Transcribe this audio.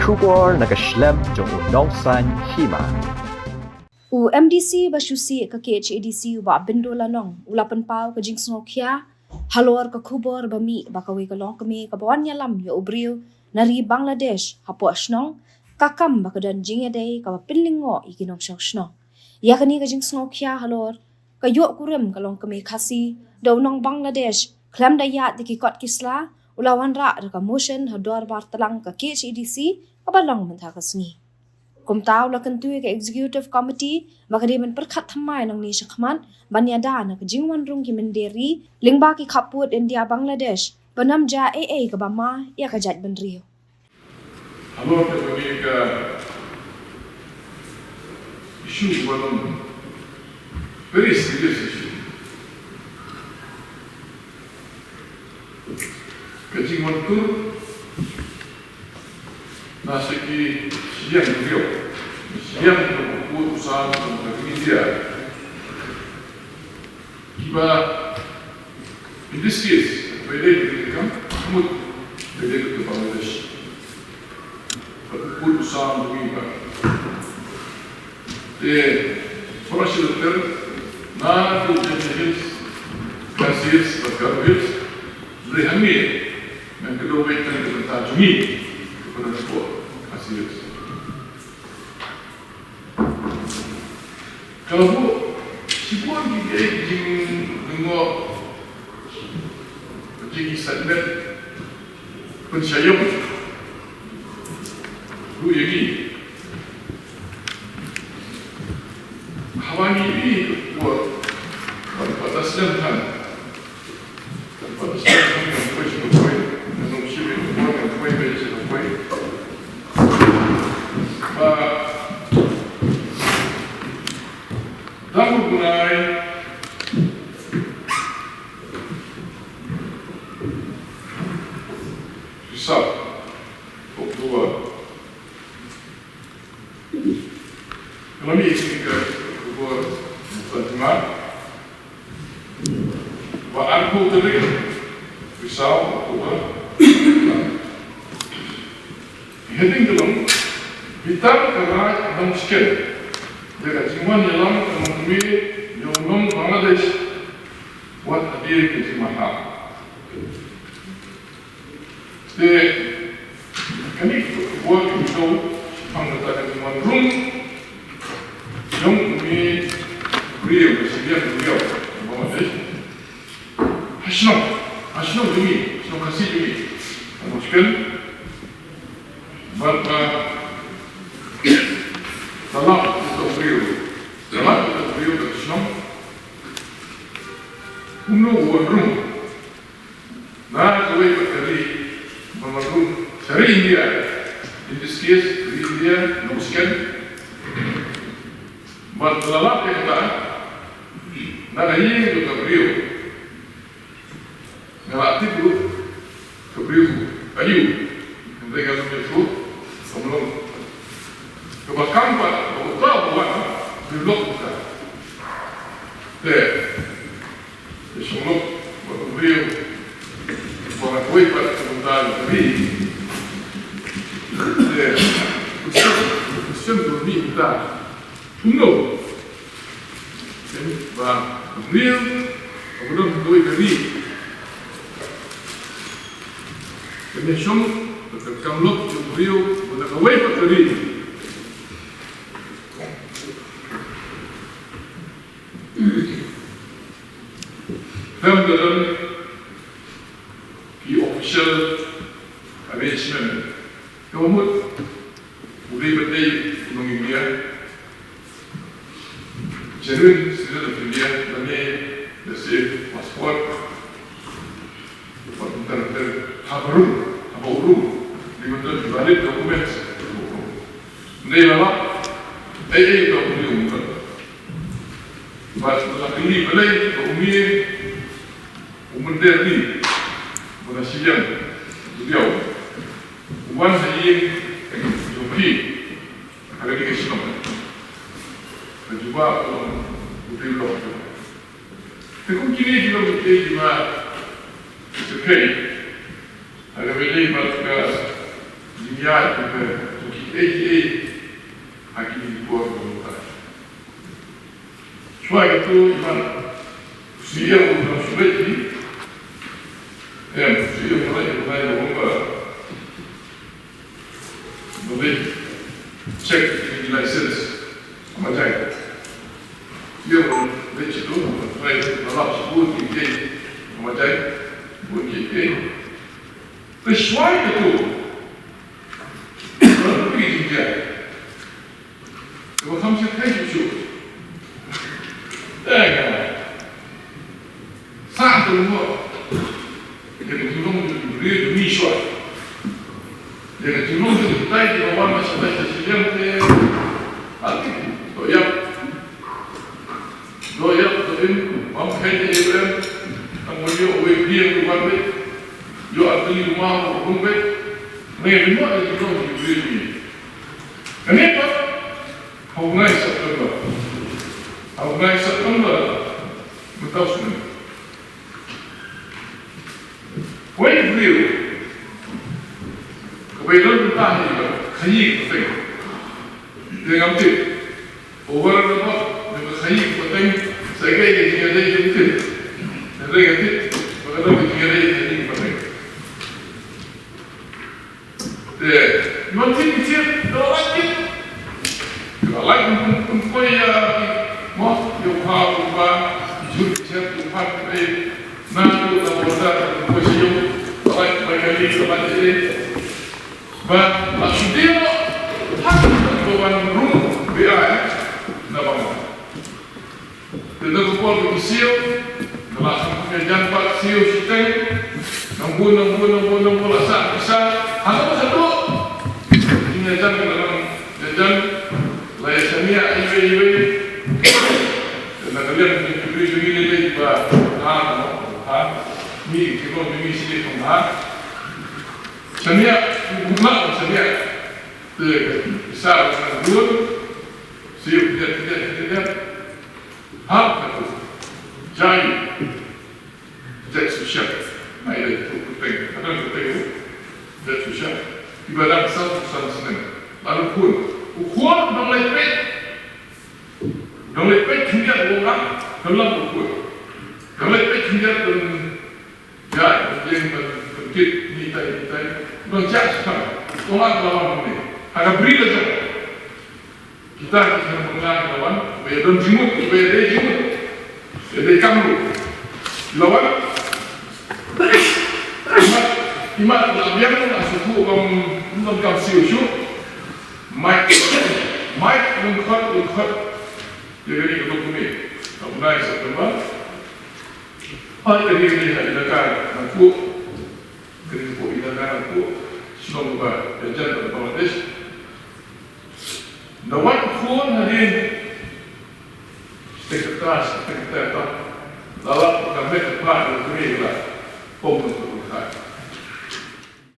Kubor nakaslem jong udongsan Hima. U MDC basusi ka KHADC wa Bindo lanong ulapan pau ka Jingïadei halor ka khubor bami bakawi ka Longkmie ka Ïalam ya Briew nari Bangladesh hapo asnong kakam bakadan Jingïadei ka Bynñiaw ikinong shnong ya kani ka Jingïadei halor ka yo kurem ka Longkmie khasi dawnong Bangladesh klam daya dikikot kisla ulawan ra ka motion hador bar talang ka KHADC ka balong mentha kasngi kumtaw la kentui ke executive committee makadiman perkhat thamai nang ni shakman banyada na kajingwan rung ki menderi lingba ki khaput India Bangladesh banam ja AA ka bama ya ka jat Briew. Halo ke isu one very serious issue. Kajingwan tu nasi ki siang Briew, siang keputusan dari India. Kiba in this case, whether they come, mood related to Bangladesh. Keputusan dari Kiba. The first letter, na tu jenis kasus berkait lehami, yang kedua itu tentang jumi. Pada sebuah hasil. Kalau sebuah kita dengar segmen pensyayang lu ini hawa ini buat pada selatan pada selatan yang boleh berbuat dengan siapa yang boleh berbuat dapat mulai susah Oktober. Kami ingin ke Oktober pertama, aku teri susah Oktober. Heading dalam kita kerana dalam skill. Jika semua Ïalam Longkmie yang Bangladesh buat hadir ke Hima. Kami buat Bindo mengatakan semua room yang kami Briew bersedia Bynñiaw Bangladesh. Hasnong jumi, hasnong kasih jumi. Mungkin berapa dalam Briew ke Hasnong room. Nah, kau berkali room dari India. In this case, dari India, Muslim. Berlalap yang tak, nak ini ke Briew. Ngalati dulu ke Briew, ayu. Mereka itu sebelum kebakang pak, tahu buat belok kita. Sebelum Briew, buat kue pada sebentar tadi. Question tu ni kita tunggu. Bah Briew, kemudian kue tadi. Kemudian kalau Briew boleh kue tadi. Dalam the official arrangement, kemudian boleh berdaya untuk India, genuine citizen of India, dan dari pasport, tentang habaru, di mana valid dokumen, ini adalah dokumen. But ini balai umum umenderi berasian Bynñiaw wan saying joki ada di kesini juga untuk lo tekun kini juga mungkin juga sekai ada beli mat Jingïadei tu Jingïadei aqui de boa vontade. Suai tu Iman, se eu não souber se eu não vai check the license, mas aí eu vejo tudo, vai lá seguro que tem, mas aí porque tem, mas suai tu não pergi Jingïadei. Eu vou fazer isso. Satu rumah, dia tolong Briew Mission. Dia tolong kita di bawah masyarakat Sesiam ke, alki, doyap, doin, mampai dia angolio Briew rumah bet, yo alki rumah rumah bet, mereka dia tolong Briew ni. Kenapa? Hubungan September, betul semua. When Briew, kebetulan kita ni kaji penting. Dia ngambil over apa, dia kaji penting. Saya kaya Jingïadei penting. Dia ngambil, kebetulan Jingïadei kaji penting. Dia, nanti kecil, lagi. Lagi pun kaya mau yang apa jujur tu apa nanti kita berada posisi baik bagi kita ini, bah maksudnya hak kawan rumah biar nampak. Kita kumpul di siu, dalam kerjaan pak siu kita, nombor asal bisa, apa satu ini jalan dalam jalan. Lai samia iwe na kalian Briew ini ba mi kilo mi sini kong samia bukan samia besar dengan dua siap tidak apa tu jai tidak susah mai itu penting ada penting tidak susah ibadah satu senang lalu pun ukuran don't let pet tinggal orang dalam ukur. Don't let pet tinggal dan yang berkit ni menjadi orang lawan ini. Agak Briew saja. Kita akan mengenal lawan. Biar don jimut, biar dia jimut, biar dia kamu lawan. Hima biar pun asuh orang kau siu. Mike Longkmie. Dia ni Longkmie. Longkmie September. Hari ini ilakan aku. Kini aku ilakan aku. Selama berjalan ke Bangladesh. Dawan pun hari ini. Sekretar. Lalu kami tempat Longkmie lah. Pembuat